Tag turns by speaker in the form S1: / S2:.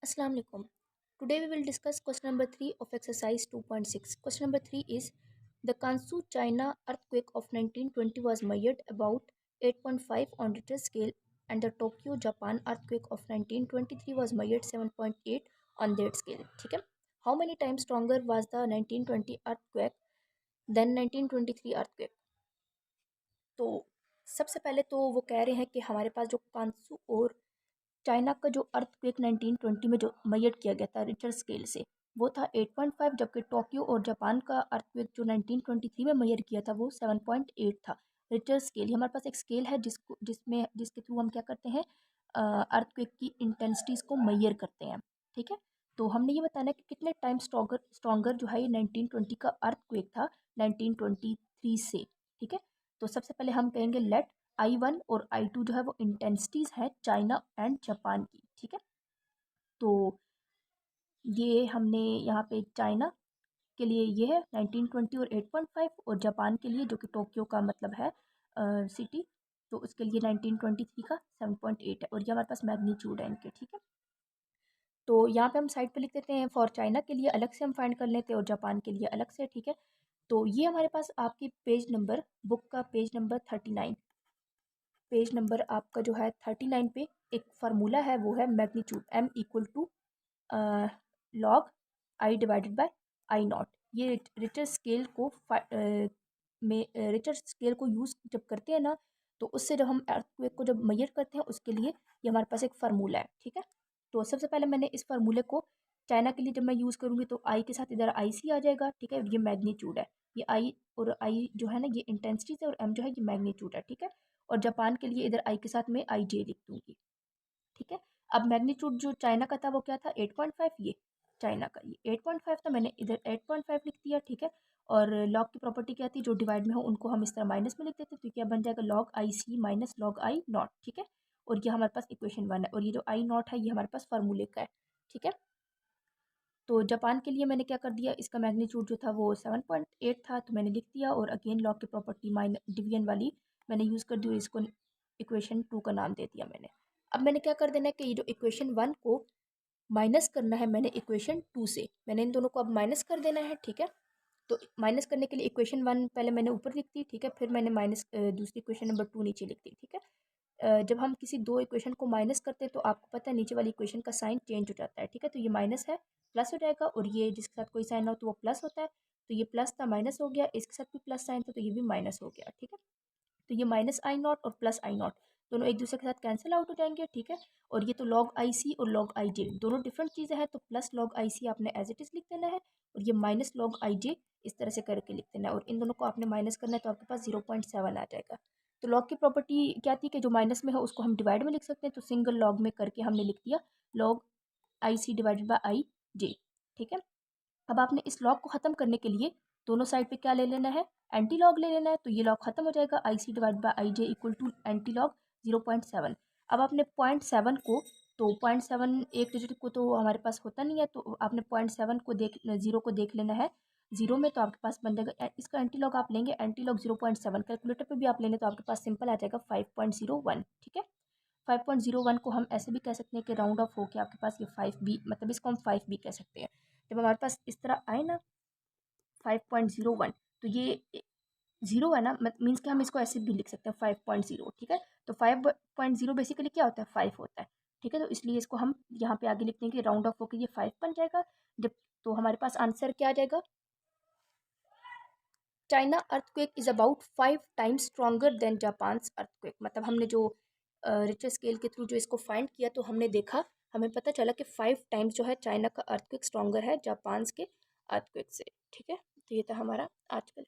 S1: Assalamu alaikum. Today we will discuss question number 3 of exercise 2.6. Question number 3 is the Kansu China earthquake of 1920 was measured about 8.5 on Richter scale and the Tokyo Japan earthquake of 1923 was measured 7.8 on that scale. ठीक है. How many times stronger was the 1920 earthquake than 1923 earthquake? तो सबसे पहले तो वो कह रहे हैं कि हमारे पास जो कांसू और चाइना का जो अर्थक्वेक 1920 में जो मेजर किया गया था रिक्टर स्केल से वो था 8.5, जबकि टोक्यो और जापान का अर्थक्वेक जो 1923 में मेजर किया था वो 7.8 था। रिक्टर स्केल हमारे पास एक स्केल है जिसके थ्रू हम क्या करते हैं, अर्थक्वेक की इंटेंसिटीज़ को मेजर करते हैं। ठीक है, तो हमने ये बताना है कि कितने टाइम स्ट्रॉन्गर जो है ये 1920 का अर्थक्वेक था 1923 से। ठीक है, तो सबसे पहले हम कहेंगे लेट I1 और I2 जो है वो इंटेंसिटीज़ है चाइना एंड जापान की। ठीक है, तो ये हमने यहाँ पे चाइना के लिए ये है 1920 और 8.5 और जापान के लिए जो कि टोक्यो का मतलब है सिटी, तो उसके लिए 1923 का 7.8 है और ये हमारे पास मैग्नीट्यूड है इनके। ठीक है, तो यहाँ पे हम साइड पे लिख देते हैं फॉर चाइना के लिए अलग से हम फाइंड कर लेते हैं और जापान के लिए अलग से। ठीक है, तो ये हमारे पास आपकी पेज नंबर बुक का पेज नंबर 39, पेज नंबर आपका जो है 39 पे एक फार्मूला है, वो है magnitude m equal to log I divided by I not. ये रिटर स्केल को रिटर स्केल को यूज़ जब करते हैं ना, तो उससे जब हम अर्थक्वेक को जब मेजर करते हैं उसके लिए ये हमारे पास एक फार्मूला है। ठीक है, तो सबसे पहले मैंने इस फार्मूले को चाइना के लिए जब मैं यूज़ करूँगी तो आई के साथ इधर आई सी आ जाएगा। ठीक है, ये मैग्नीट्यूड है, ये आई और आई जो है ना ये इंटेंसिटी है और एम जो है ये मैग्नीट्यूड है। ठीक है, और जापान के लिए इधर आई के साथ में आई जे लिख दूँगी। ठीक है, अब मैग्नीट्यूड जो चाइना का था वो क्या था 8.5, ये चाइना का ये 8.5 था, मैंने इधर 8.5 लिख दिया। ठीक है, और लॉग की प्रॉपर्टी क्या थी, जो डिवाइड में हो उनको हम इस तरह माइनस में लिख देते, तो क्या बन जाएगा log I C minus log I not. ठीक है, और ये हमारे पास इक्वेशन 1 है और ये जो आई नॉट है ये हमारे पास फार्मूले का है। ठीक है, तो जापान के लिए मैंने क्या कर दिया, इसका मैग्नीट्यूड जो था वो 7.8 था तो मैंने लिख दिया, और अगेन लॉग की प्रॉपर्टी माइनस डिवीजन वाली मैंने यूज़ कर दी और इसको इक्वेशन 2 का नाम दे दिया मैंने। अब मैंने क्या कर देना है कि ये जो इक्वेशन 1 को माइनस करना है मैंने इक्वेशन 2 से, मैंने इन दोनों को अब माइनस कर देना है। ठीक है, तो माइनस करने के लिए इक्वेशन 1 पहले मैंने ऊपर लिख दी। ठीक है, फिर मैंने माइनस दूसरी इक्वेशन नंबर 2 नीचे लिख दी। ठीक है, जब हम किसी दो इक्वेशन को माइनस करते हैं तो आपको पता है नीचे वाली इक्वेशन का साइन चेंज हो जाता है। ठीक है, तो ये माइनस है प्लस हो जाएगा, और ये जिसके साथ कोई साइन हो तो वो प्लस होता है, तो ये प्लस था माइनस हो गया, इसके साथ भी प्लस साइन था तो ये भी माइनस हो गया। ठीक है, तो ये माइनस आई नॉट और प्लस आई नॉट दोनों एक दूसरे के साथ कैंसिल आउट हो जाएंगे। ठीक है, और ये तो लॉग आई सी और लॉग आई जे दोनों डिफरेंट चीज़ें हैं, तो प्लस लॉग आई सी आपने एज इट इज़ लिख देना है और ये माइनस लॉग आई जे इस तरह से करके लिख देना है, और इन दोनों को आपने माइनस करना है तो आपके पास 0.7 आ जाएगा। तो लॉग की प्रॉपर्टी क्या थी कि जो माइनस में है उसको हम डिवाइड में लिख सकते हैं, तो सिंगल लॉग में करके हमने लिख दिया log I C divided by I J. ठीक है, अब आपने इस लॉग को ख़त्म करने के लिए दोनों साइड पे क्या ले लेना है, एंटी लॉग ले लेना है, तो ये लॉग खत्म हो जाएगा, I C divide by I J equal to antilog 0.7। अब आपने 0.7 को, तो 0.7 एक डिजिट को तो हमारे पास होता नहीं है, तो आपने 0.7 को जीरो को देख लेना है जीरो में, तो आपके पास बन जाएगा इसका एंटी लॉग आप लेंगे एंटी लॉग 0.7, कैलकुलेटर पे भी आप लेंगे तो आपके पास सिंपल आ जाएगा 5.01। ठीक है, 5.01 को हम ऐसे भी कह सकते हैं कि राउंड ऑफ होकर आपके पास ये 5 भी, मतलब इसको हम 5 भी कह सकते हैं। जब हमारे पास इस तरह आए ना 5.01, तो ये जीरो है ना, मीन्स कि हम इसको ऐसे भी लिख सकते हैं 5.0। ठीक है, तो 5.0 बेसिकली क्या होता है, 5 होता है। ठीक है, तो इसलिए इसको हम यहाँ पे आगे लिखते हैं कि राउंड ऑफ होकर ये 5 बन जाएगा। जब तो हमारे पास आंसर क्या आ जाएगा, China earthquake is about 5 times stronger than Japan earthquake. मतलब हमने जो रिक्टर स्केल के थ्रू जो इसको फाइंड किया तो हमने देखा, हमें पता चला कि 5 टाइम्स जो है चाइना का अर्थक्वेक स्ट्रॉन्गर है जापान के अर्थक्वेक से। ठीक है, तो ये था हमारा आज का